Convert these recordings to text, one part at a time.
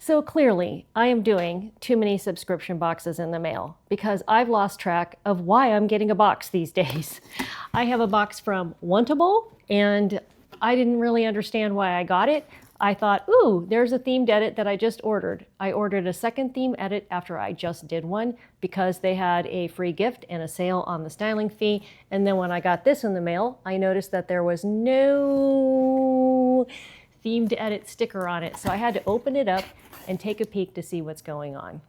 So clearly, I am doing too many subscription boxes in the mail because I've lost track of why I'm getting a box these days. I have a box from Wantable, and I didn't really understand why I got it. I thought, ooh, there's a themed edit that I just ordered. I ordered a second theme edit after I just did one because they had a free gift and a sale on the styling fee. And then when I got this in the mail, I noticed that there was no themed edit sticker on it. So I had to open it up and take a peek to see what's going on.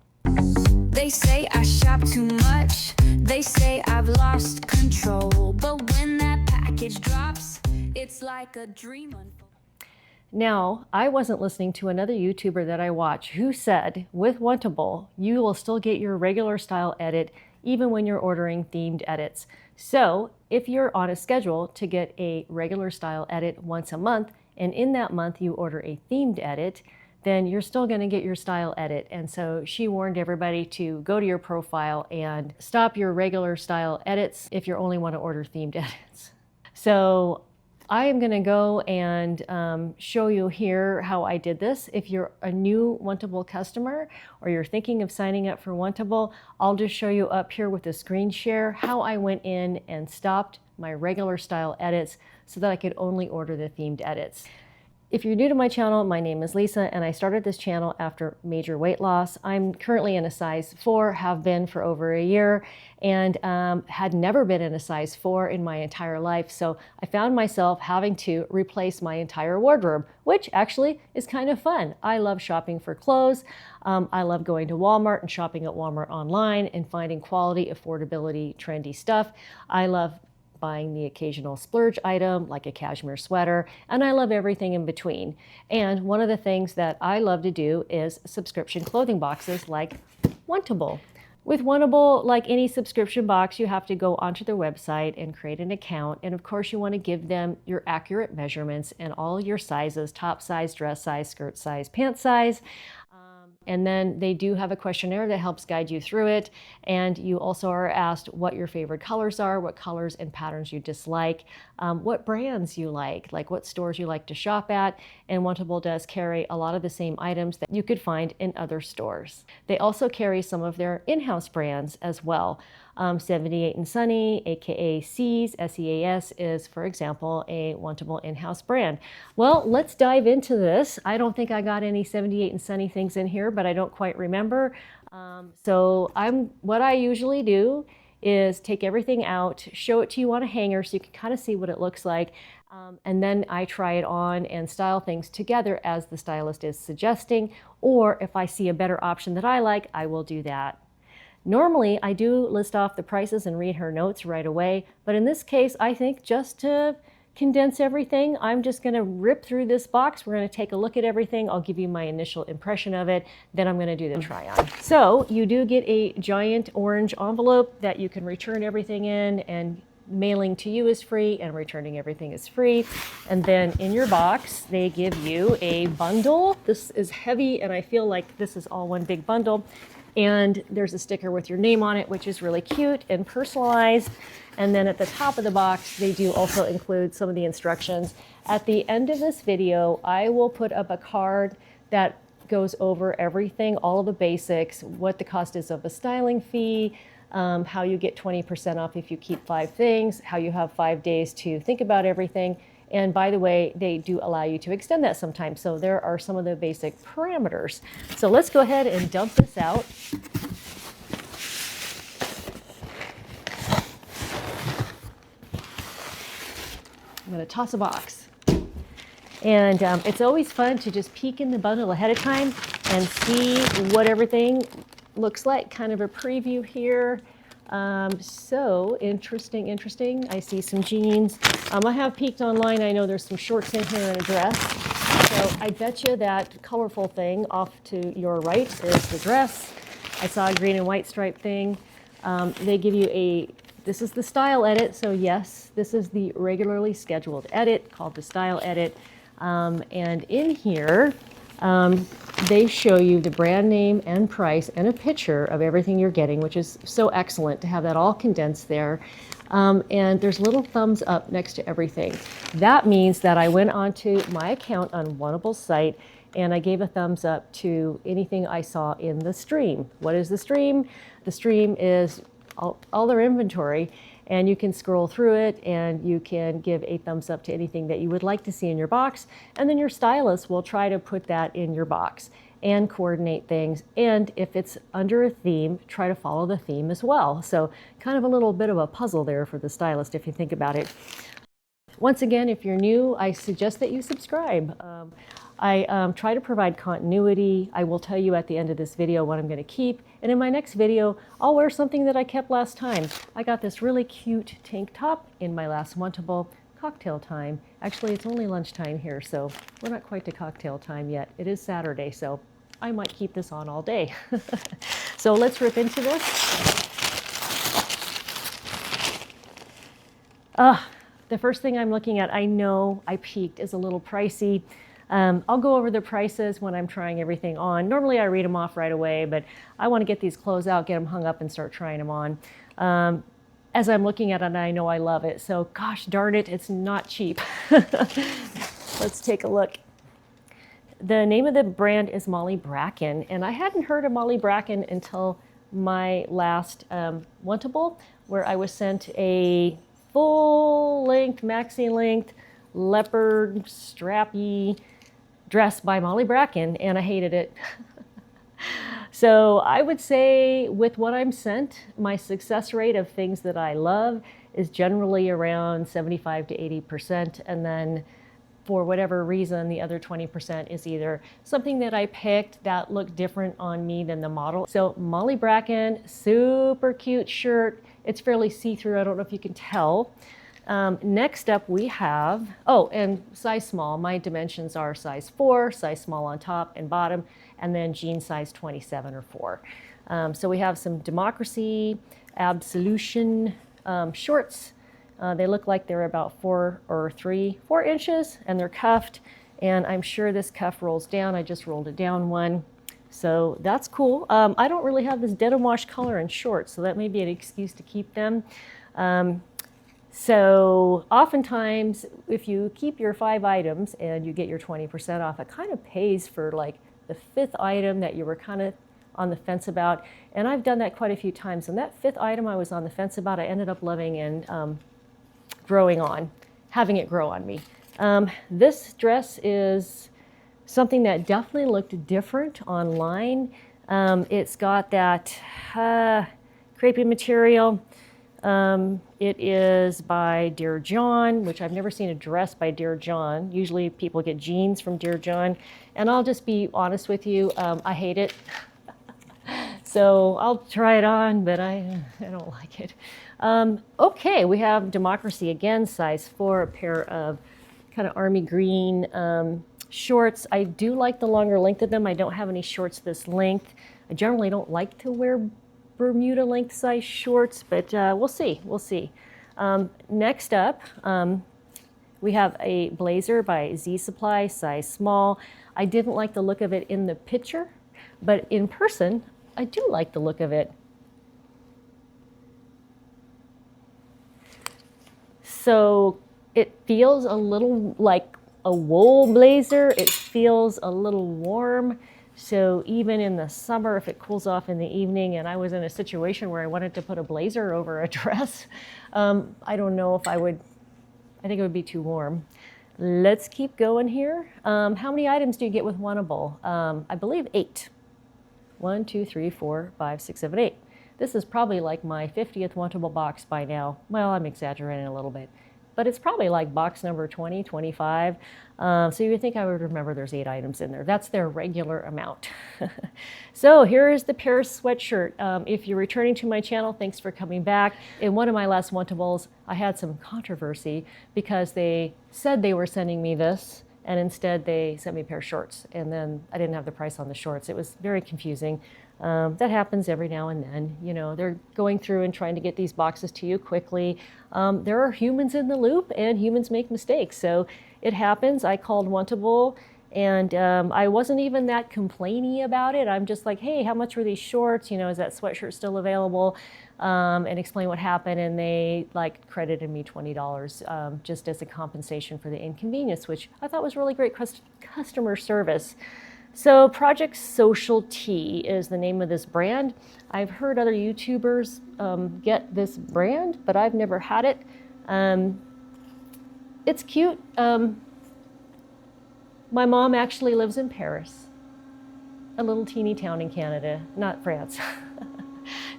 They say I shop too much. They say I've lost control. But when that package drops, it's like a dream unfolds. Now, I wasn't listening to another YouTuber that I watch who said, with Wantable, you will still get your regular style edit even when you're ordering themed edits. So if you're on a schedule to get a regular style edit once a month, and in that month you order a themed edit, then you're still going to get your style edit. And so she warned everybody to go to your profile and stop your regular style edits if you only want to order themed edits. So I am going to go and show you here how I did this. If you're a new Wantable customer or you're thinking of signing up for Wantable, I'll just show you up here with the screen share how I went in and stopped my regular style edits so that I could only order the themed edits. If you're new to my channel, my name is Lisa, and I started this channel after major weight loss. I'm currently in a size 4, have been for over a year, and had never been in a size 4 in my entire life. So I found myself having to replace my entire wardrobe, which actually is kind of fun. I love shopping for clothes. I love going to Walmart and shopping at Walmart online and finding quality, affordability, trendy stuff. I love buying the occasional splurge item like a cashmere sweater, and I love everything in between. And one of the things that I love to do is subscription clothing boxes like Wantable. With Wantable, like any subscription box, you have to go onto their website and create an account. And of course, you want to give them your accurate measurements and all your sizes: top size, dress size, skirt size, pant size. And then they do have a questionnaire that helps guide you through it. And you also are asked what your favorite colors are, what colors and patterns you dislike, what brands you like what stores you like to shop at. And Wantable does carry a lot of the same items that you could find in other stores. They also carry some of their in-house brands as well. 78 and Sunny, aka Seas, S-E-A-S, is, for example, a Wantable in-house brand. Well, let's dive into this. I don't think I got any 78 and Sunny things in here, but I don't quite remember. What I usually do is take everything out, show it to you on a hanger so you can kind of see what it looks like. And then I try it on and style things together as the stylist is suggesting, or if I see a better option that I like, I will do that. Normally, I do list off the prices and read her notes right away, but in this case, I think just to condense everything, I'm just going to rip through this box. We're going to take a look at everything. I'll give you my initial impression of it, then I'm going to do the try on. So you do get a giant orange envelope that you can return everything in, and mailing to you is free and returning everything is free. And then in your box, they give you a bundle. This is heavy, and I feel like this is all one big bundle. And there's a sticker with your name on it, which is really cute and personalized. And then at the top of the box, they do also include some of the instructions. At the end of this video, I will put up a card that goes over everything, all of the basics, what the cost is of a styling fee, how you get 20% off if you keep 5 things, how you have 5 days to think about everything. And by the way, they do allow you to extend that sometimes. So there are some of the basic parameters. So let's go ahead and dump this out. I'm going to toss a box. And it's always fun to just peek in the bundle ahead of time and see what everything looks like. Kind of a preview here. So interesting. I see some jeans. I have peeked online. I know there's some shorts in here and a dress. So I bet you that colorful thing off to your right is the dress. I saw a green and white stripe thing. They give you this is the style edit. So yes, this is the regularly scheduled edit called the style edit. And in here, they show you the brand name and price and a picture of everything you're getting, which is so excellent to have that all condensed there. And there's little thumbs up next to everything. That means that I went onto my account on Wantable's site and I gave a thumbs up to anything I saw in the stream. What is the stream? The stream is all their inventory, and you can scroll through it and you can give a thumbs up to anything that you would like to see in your box, and then your stylist will try to put that in your box and coordinate things. And if it's under a theme, try to follow the theme as well. So kind of a little bit of a puzzle there for the stylist if you think about it. Once again, if you're new, I suggest that you subscribe. I try to provide continuity. I will tell you at the end of this video what I'm going to keep. And in my next video, I'll wear something that I kept last time. I got this really cute tank top in my last Wantable cocktail time. Actually, it's only lunchtime here, so we're not quite to cocktail time yet. It is Saturday, so I might keep this on all day. So let's rip into this. The first thing I'm looking at, I know I peeked, is a little pricey. I'll go over the prices when I'm trying everything on. Normally I read them off right away, but I want to get these clothes out, get them hung up, and start trying them on. As I'm looking at it, I know I love it. So gosh darn it, it's not cheap. Let's take a look. The name of the brand is Molly Bracken, and I hadn't heard of Molly Bracken until my last Wantable, where I was sent a full-length, maxi-length, leopard, strappy dress by Molly Bracken, and I hated it. So I would say with what I'm sent, my success rate of things that I love is generally around 75 to 80%, and then for whatever reason, the other 20% is either something that I picked that looked different on me than the model. So Molly Bracken, super cute shirt. It's fairly see-through. I don't know if you can tell. Next up we have, and size small. My dimensions are size 4, size small on top and bottom, and then jean size 27 or 4. So we have some Democracy Absolution shorts. They look like they're about 4 inches, and they're cuffed, and I'm sure this cuff rolls down. I just rolled it down one. So that's cool. I don't really have this denim wash color in shorts, so that may be an excuse to keep them. So oftentimes, if you keep your 5 items and you get your 20% off, it kind of pays for like the 5th item that you were kind of on the fence about. And I've done that quite a few times. And that 5th item I was on the fence about, I ended up loving and having it grow on me. This dress is something that definitely looked different online. It's got that crepey material. It is by Dear John, which I've never seen a dress by Dear John. Usually people get jeans from Dear John. And I'll just be honest with you, I hate it. So I'll try it on, but I don't like it. Okay, we have Democracy again, size 4, a pair of kind of army green shorts. I do like the longer length of them. I don't have any shorts this length. I generally don't like to wear Bermuda length size shorts, but we'll see. Next up, we have a blazer by Z Supply, size small. I didn't like the look of it in the picture, but in person, I do like the look of it. So it feels a little like a wool blazer. It feels a little warm. So even in the summer, if it cools off in the evening and I was in a situation where I wanted to put a blazer over a dress, I don't know if I would, I think it would be too warm. Let's keep going here. How many items do you get with Wantable? I believe 8. 1, 2, 3, 4, 5, 6, 7, 8. This is probably like my 50th Wantable box by now. Well, I'm exaggerating a little bit, but it's probably like box number 20, 25. So you would think I would remember there's 8 items in there. That's their regular amount. So here is the Paris sweatshirt. If you're returning to my channel, thanks for coming back. In one of my last Wantables, I had some controversy because they said they were sending me this, and instead they sent me a pair of shorts, and then I didn't have the price on the shorts. It was very confusing. That happens every now and then. You know, they're going through and trying to get these boxes to you quickly. There are humans in the loop, and humans make mistakes, so it happens. I called Wantable, and I wasn't even that complainy about it. I'm just like, hey, how much were these shorts? You know, is that sweatshirt still available? And explain what happened, and they like credited me $20 just as a compensation for the inconvenience, which I thought was really great customer service. So Project Social Tea is the name of this brand. I've heard other YouTubers get this brand, but I've never had it. It's cute. My mom actually lives in Paris, a little teeny town in Canada, not France.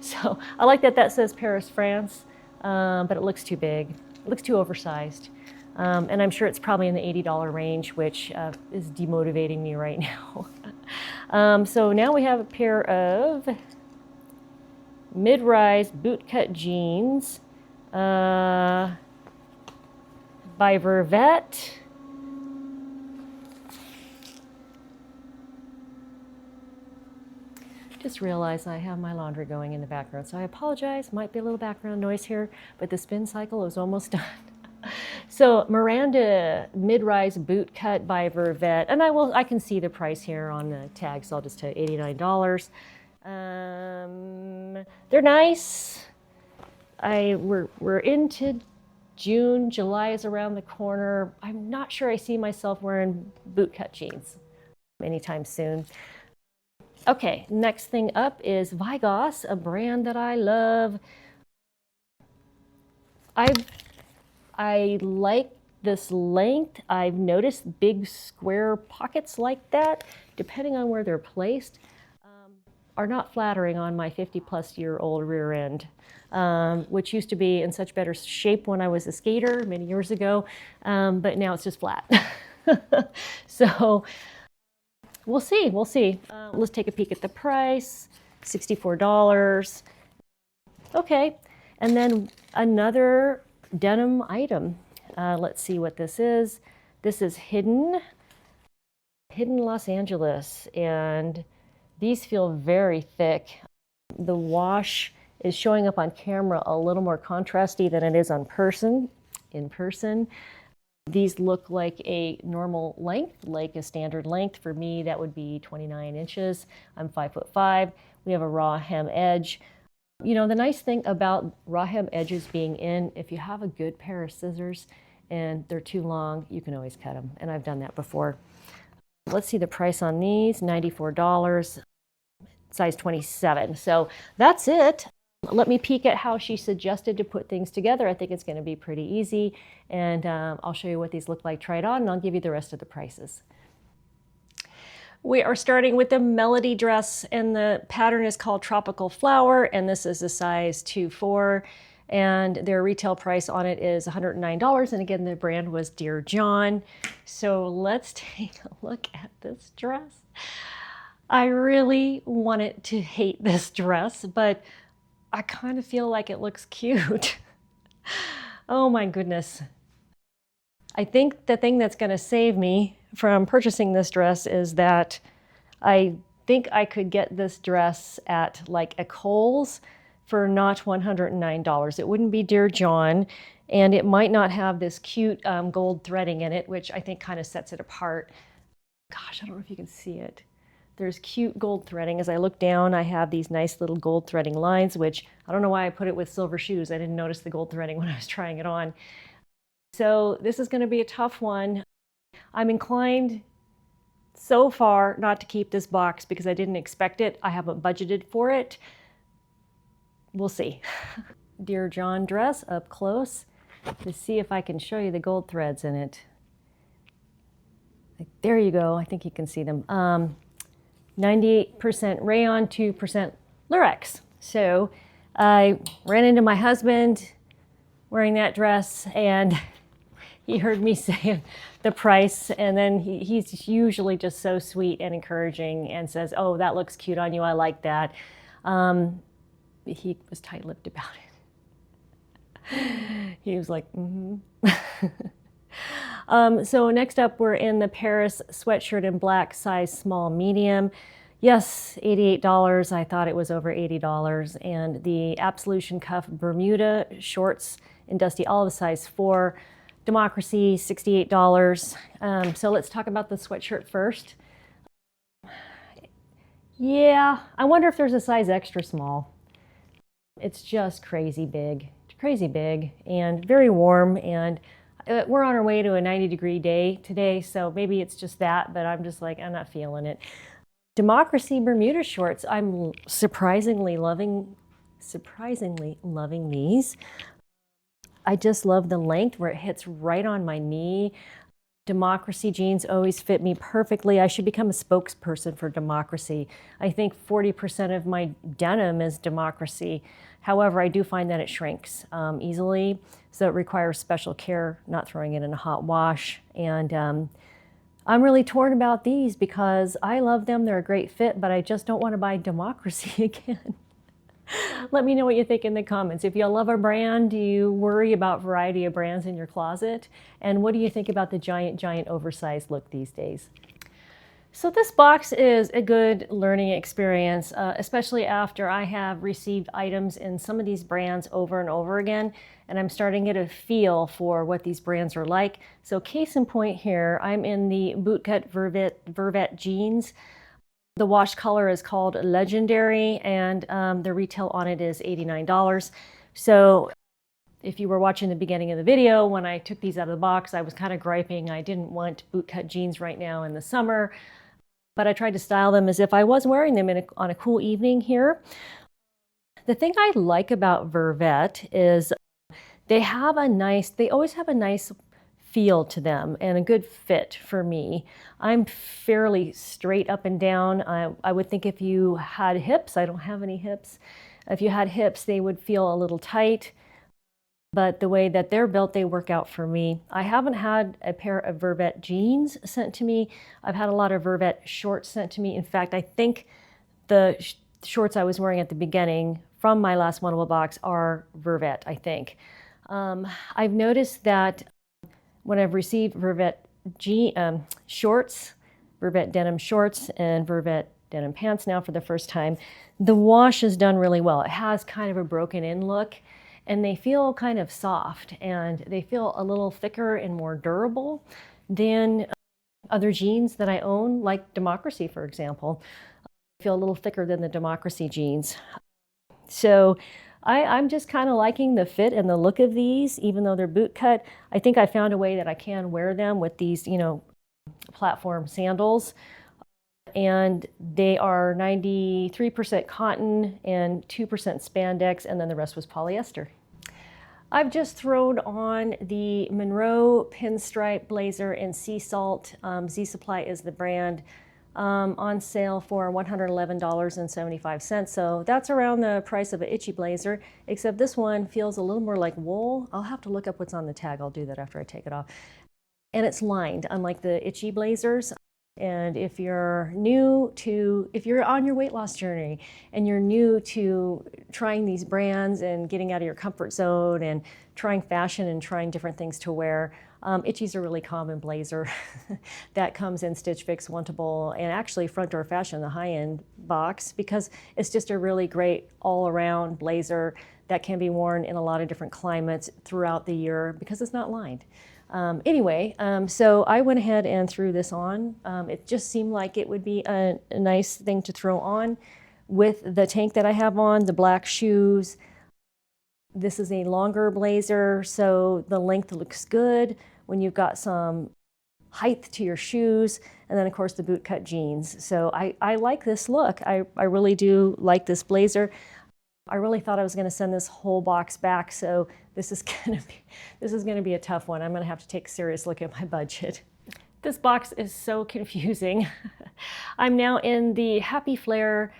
So I like that that says Paris, France, but it looks too big. It looks too oversized. And I'm sure it's probably in the $80 range, which is demotivating me right now. So now we have a pair of mid-rise bootcut jeans by Vervet. Just realized I have my laundry going in the background, so I apologize. Might be a little background noise here, but the spin cycle is almost done. So Miranda mid-rise boot cut by Vervet, and I can see the price here on the tag, so I'll just tell you $89. They're nice. We're into June. July is around the corner. I'm not sure I see myself wearing boot cut jeans anytime soon. Okay, next thing up is Vigos, a brand that I love. I like this length. I've noticed big square pockets like that, depending on where they're placed, are not flattering on my 50-plus-year-old rear end, which used to be in such better shape when I was a skater many years ago, but now it's just flat. So we'll see. Let's take a peek at the price, $64. Okay, and then another denim item. Let's see what this is. This is Hidden Los Angeles, and these feel very thick. The wash is showing up on camera a little more contrasty than it is in person. These look like a normal length, like a standard length. For me, that would be 29 inches. I'm 5'5". We have a raw hem edge. You know, the nice thing about raw hem edges being in, if you have a good pair of scissors and they're too long, you can always cut them. And I've done that before. Let's see the price on these, $94, size 27. So that's it. Let me peek at how she suggested to put things together. I think it's going to be pretty easy. And I'll show you what these look like tried on, and I'll give you the rest of the prices. We are starting with the Melody dress, and the pattern is called Tropical Flower, and this is a size 2-4, and their retail price on it is $109, and again, the brand was Dear John. So let's take a look at this dress. I really wanted to hate this dress, but I kind of feel like it looks cute. Oh my goodness. I think the thing that's going to save me from purchasing this dress is that I think I could get this dress at like a Kohl's for not $109. It wouldn't be Dear John, and it might not have this cute gold threading in it, which I think kind of sets it apart. Gosh, I don't know if you can see it. There's cute gold threading. As I look down, I have these nice little gold threading lines, which I don't know why I put it with silver shoes. I didn't notice the gold threading when I was trying it on. So this is going to be a tough one. I'm inclined so far not to keep this box because I didn't expect it. I haven't budgeted for it. We'll see. Dear John dress up close to see if I can show you the gold threads in it. There you go. I think you can see them. 98% rayon, 2% Lurex. So I ran into my husband wearing that dress, and he heard me say the price, and then he's usually just so sweet and encouraging and says, "Oh, that looks cute on you. I like that." He was tight-lipped about it. He was like, So next up, we're in the Paris sweatshirt in black, size small, medium. Yes, $88. I thought it was over $80. And the Absolution Cuff Bermuda shorts in Dusty Olive, size 4. Democracy, $68. So let's talk about the sweatshirt first. Yeah, I wonder if there's a size extra small. It's just crazy big and very warm, and We're on our way to a 90-degree day today, so maybe it's just that, but I'm just like, I'm not feeling it. Democracy Bermuda shorts. I'm surprisingly loving these. I just love the length where it hits right on my knee. Democracy jeans always fit me perfectly. I should become a spokesperson for Democracy. I think 40% of my denim is Democracy. However, I do find that it shrinks easily, so it requires special care, not throwing it in a hot wash. And I'm really torn about these because I love them. They're a great fit, but I just don't want to buy Democracy again. Let me know what you think in the comments. If you love a brand, do you worry about variety of brands in your closet? And what do you think about the giant oversized look these days? So this box is a good learning experience, especially after I have received items in some of these brands over and over again, and I'm starting to get a feel for what these brands are like. So case in point here, I'm in the bootcut Vervet jeans. The wash color is called Legendary, and the retail on it is $89. So if you were watching the beginning of the video, when I took these out of the box, I was kind of griping. I didn't want bootcut jeans right now in the summer, but I tried to style them as if I was wearing them on a cool evening here. The thing I like about Vervet is they always have a nice feel to them and a good fit for me. I'm fairly straight up and down. I would think if you had hips, I don't have any hips. If you had hips, they would feel a little tight, but the way that they're built, they work out for me. I haven't had a pair of Vervet jeans sent to me. I've had a lot of Vervet shorts sent to me. In fact, I think the shorts I was wearing at the beginning from my last Wantable box are Vervet, I think. I've noticed that when I've received Vervet shorts, Vervet denim shorts, and Vervet denim pants now for the first time, the wash is done really well. It has kind of a broken in look, and they feel kind of soft, and they feel a little thicker and more durable than other jeans that I own, like Democracy, for example. They feel a little thicker than the Democracy jeans. So I'm just kind of liking the fit and the look of these, even though they're boot cut. I think I found a way that I can wear them with these, platform sandals. And they are 93% cotton and 2% spandex, and then the rest was polyester. I've just thrown on the Monroe pinstripe blazer in sea salt. Z Supply is the brand. On sale for $111.75. So that's around the price of an itchy blazer, except this one feels a little more like wool. I'll have to look up what's on the tag. I'll do that after I take it off. And it's lined, unlike the itchy blazers. And if you're on your weight loss journey and you're new to trying these brands and getting out of your comfort zone and trying fashion and trying different things to wear, Itchy's a really common blazer that comes in Stitch Fix, Wantable, and actually Front Door Fashion, the high-end box, because it's just a really great all-around blazer that can be worn in a lot of different climates throughout the year because it's not lined. So I went ahead and threw this on. It just seemed like it would be a nice thing to throw on with the tank that I have on, the black shoes. This is a longer blazer, so the length looks good when you've got some height to your shoes, and then of course the boot cut jeans. So I like this look. I really do like this blazer. I really thought I was going to send this whole box back, so this is going to be a tough one. I'm going to have to take a serious look at my budget. This box is so confusing. I'm now in the Happy Flare,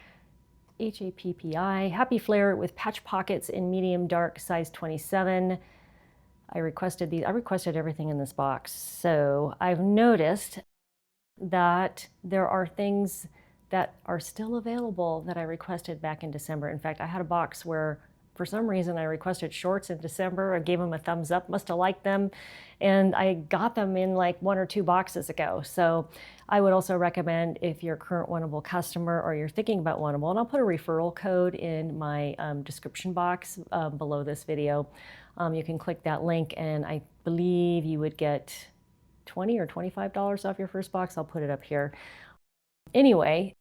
HAPPI, Happy Flare with patch pockets in medium dark, size 27. I requested these. I requested everything in this box. So I've noticed that there are things that are still available that I requested back in December. In fact, I had a box where for some reason I requested shorts in December. I gave them a thumbs up, must have liked them, and I got them in like 1 or 2 boxes ago. So I would also recommend, if you're a current Wantable customer or you're thinking about Wantable, and I'll put a referral code in my description box below this video. You can click that link, and I believe you would get $20 or $25 off your first box. I'll put it up here. Anyway,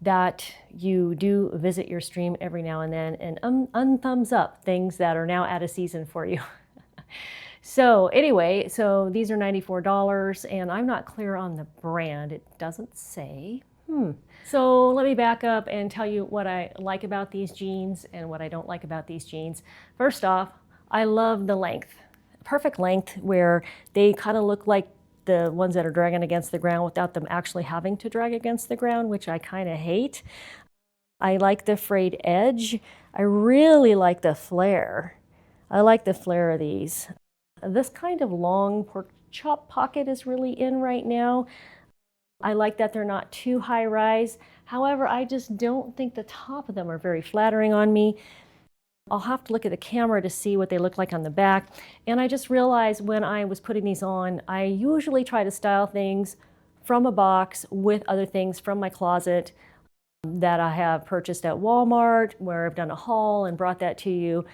that you do visit your stream every now and then and unthumbs up things that are now out of season for you. So anyway, so these are $94 and I'm not clear on the brand. It doesn't say. So let me back up and tell you what I like about these jeans and what I don't like about these jeans. First off, I love the length. Perfect length where they kind of look like the ones that are dragging against the ground without them actually having to drag against the ground, which I kind of hate. I like the frayed edge. I really like the flare. I like the flare of these. This kind of long pork chop pocket is really in right now. I like that they're not too high rise. However, I just don't think the top of them are very flattering on me. I'll have to look at the camera to see what they look like on the back. And I just realized when I was putting these on, I usually try to style things from a box with other things from my closet that I have purchased at Walmart, where I've done a haul and brought that to you.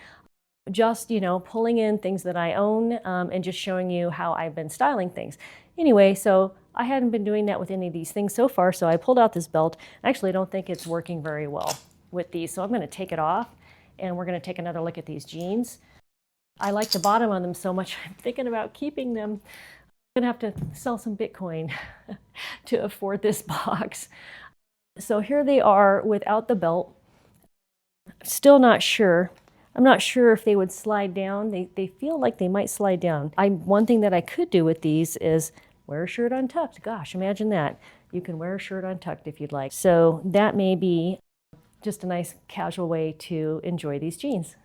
Just, pulling in things that I own and just showing you how I've been styling things. Anyway, so I hadn't been doing that with any of these things so far, so I pulled out this belt. Actually, I don't think it's working very well with these, so I'm going to take it off and we're going to take another look at these jeans. I like the bottom on them so much, I'm thinking about keeping them. I'm going to have to sell some Bitcoin to afford this box. So here they are without the belt. Still not sure. I'm not sure if they would slide down. They feel like they might slide down. One thing that I could do with these is wear a shirt untucked. Gosh, imagine that. You can wear a shirt untucked if you'd like. So that may be just a nice casual way to enjoy these jeans.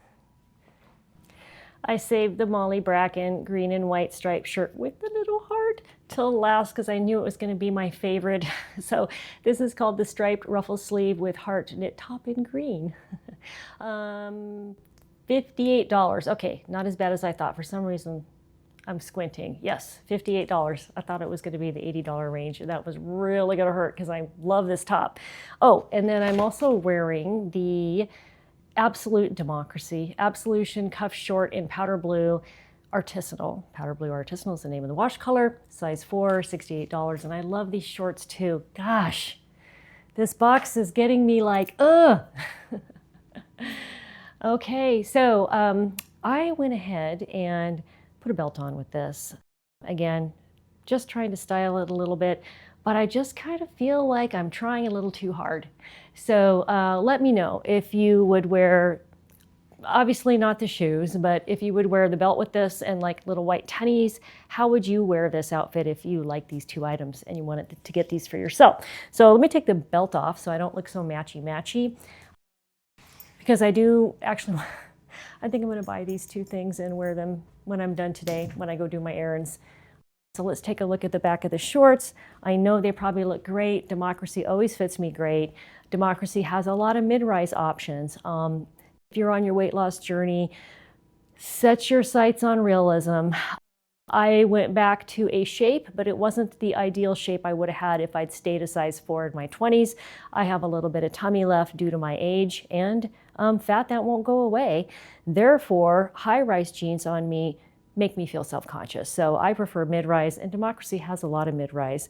I saved the Molly Bracken green and white striped shirt with the little heart till last because I knew it was going to be my favorite. So this is called the striped ruffle sleeve with heart knit top in green. $58. Okay, not as bad as I thought. For some reason, I'm squinting. Yes, $58. I thought it was going to be the $80 range. That was really going to hurt because I love this top. Oh, and then I'm also wearing the Absolute Democracy Absolution Cuff Short in powder blue artisanal. Powder blue artisanal is the name of the wash color. Size 4, $68. And I love these shorts too. Gosh, this box is getting me like, ugh. Okay, so I went ahead and put a belt on with this. Again, just trying to style it a little bit, but I just kind of feel like I'm trying a little too hard. So let me know if you would wear, obviously not the shoes, but if you would wear the belt with this and like little white tennies, how would you wear this outfit if you like these two items and you wanted to get these for yourself? So let me take the belt off so I don't look so matchy-matchy. Because I do actually, I think I'm going to buy these two things and wear them when I'm done today, when I go do my errands. So let's take a look at the back of the shorts. I know they probably look great. Democracy always fits me great. Democracy has a lot of mid-rise options. If you're on your weight loss journey, set your sights on realism. I went back to a shape, but it wasn't the ideal shape I would have had if I'd stayed a size 4 in my 20s. I have a little bit of tummy left due to my age and fat that won't go away. Therefore, high-rise jeans on me make me feel self-conscious. So I prefer mid-rise, and Democracy has a lot of mid-rise.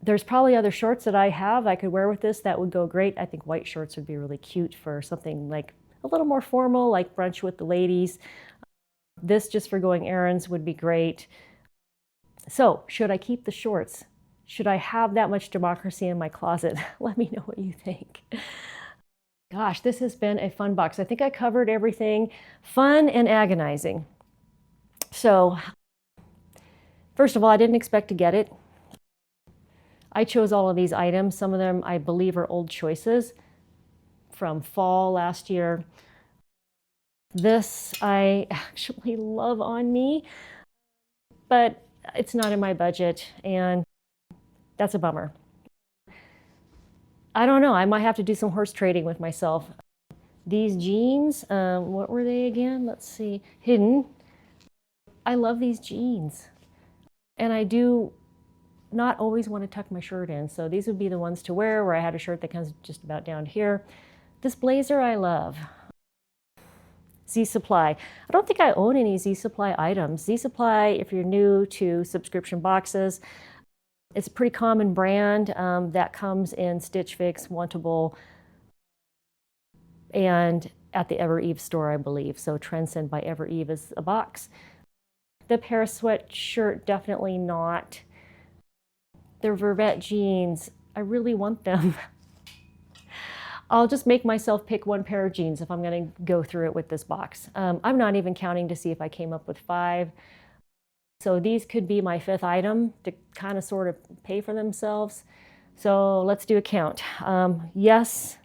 There's probably other shorts that I could wear with this that would go great. I think white shorts would be really cute for something like a little more formal, like brunch with the ladies. This just for going errands would be great. So should I keep the shorts? Should I have that much Democracy in my closet? Let me know what you think. Gosh, this has been a fun box. I think I covered everything fun and agonizing. So first of all, I didn't expect to get it. I chose all of these items. Some of them I believe are old choices from fall last year. This I actually love on me, but it's not in my budget, and that's a bummer. I don't know, I might have to do some horse trading with myself. These jeans, what were they again? Let's see, Hidden. I love these jeans, and I do not always want to tuck my shirt in, so these would be the ones to wear where I had a shirt that comes just about down here. This blazer I love. Z Supply. I don't think I own any Z Supply items. Z Supply, if you're new to subscription boxes, it's a pretty common brand that comes in Stitch Fix, Wantable, and at the Ever Eve store, I believe. So Transcend by Ever Eve is a box. The Paris sweatshirt, definitely not. The Vervet jeans, I really want them. I'll just make myself pick one pair of jeans if I'm going to go through it with this box. I'm not even counting to see if I came up with 5. So these could be my 5th item to kind of sort of pay for themselves. So let's do a count. Yes,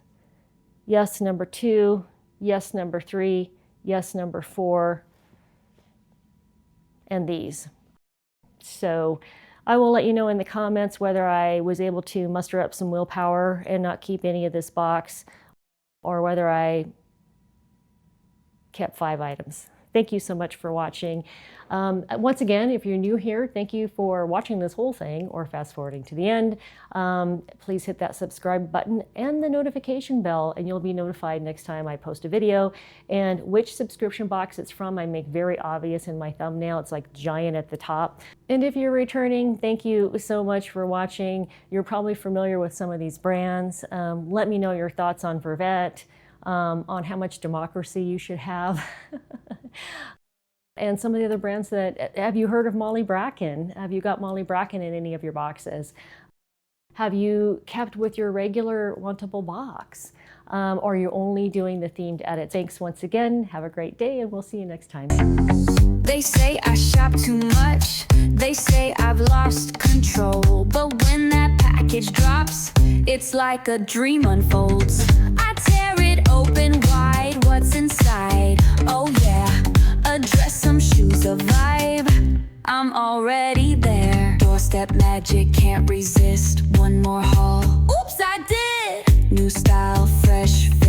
yes, number 2, yes, number 3, yes, number 4, and these. So I will let you know in the comments whether I was able to muster up some willpower and not keep any of this box, or whether I kept 5 items. Thank you so much for watching. Once again, if you're new here, thank you for watching this whole thing or fast forwarding to the end. Please hit that subscribe button and the notification bell, and you'll be notified next time I post a video. And which subscription box it's from, I make very obvious in my thumbnail. It's like giant at the top. And if you're returning, thank you so much for watching. You're probably familiar with some of these brands. Let me know your thoughts on Vervet, on how much democracy you should have. And some of the other brands that, have you heard of Molly Bracken? Have you got Molly Bracken in any of your boxes? Have you kept with your regular Wantable box? Or are you only doing the themed edits? Thanks once again. Have a great day, and we'll see you next time. They say I shop too much. They say I've lost control. But when that package drops, it's like a dream unfolds. I tear it open wide. What's inside? Oh yeah, a dress, some shoes, a vibe. I'm already there. Doorstep magic, can't resist. One more haul. Oops, I did. New style, fresh fit.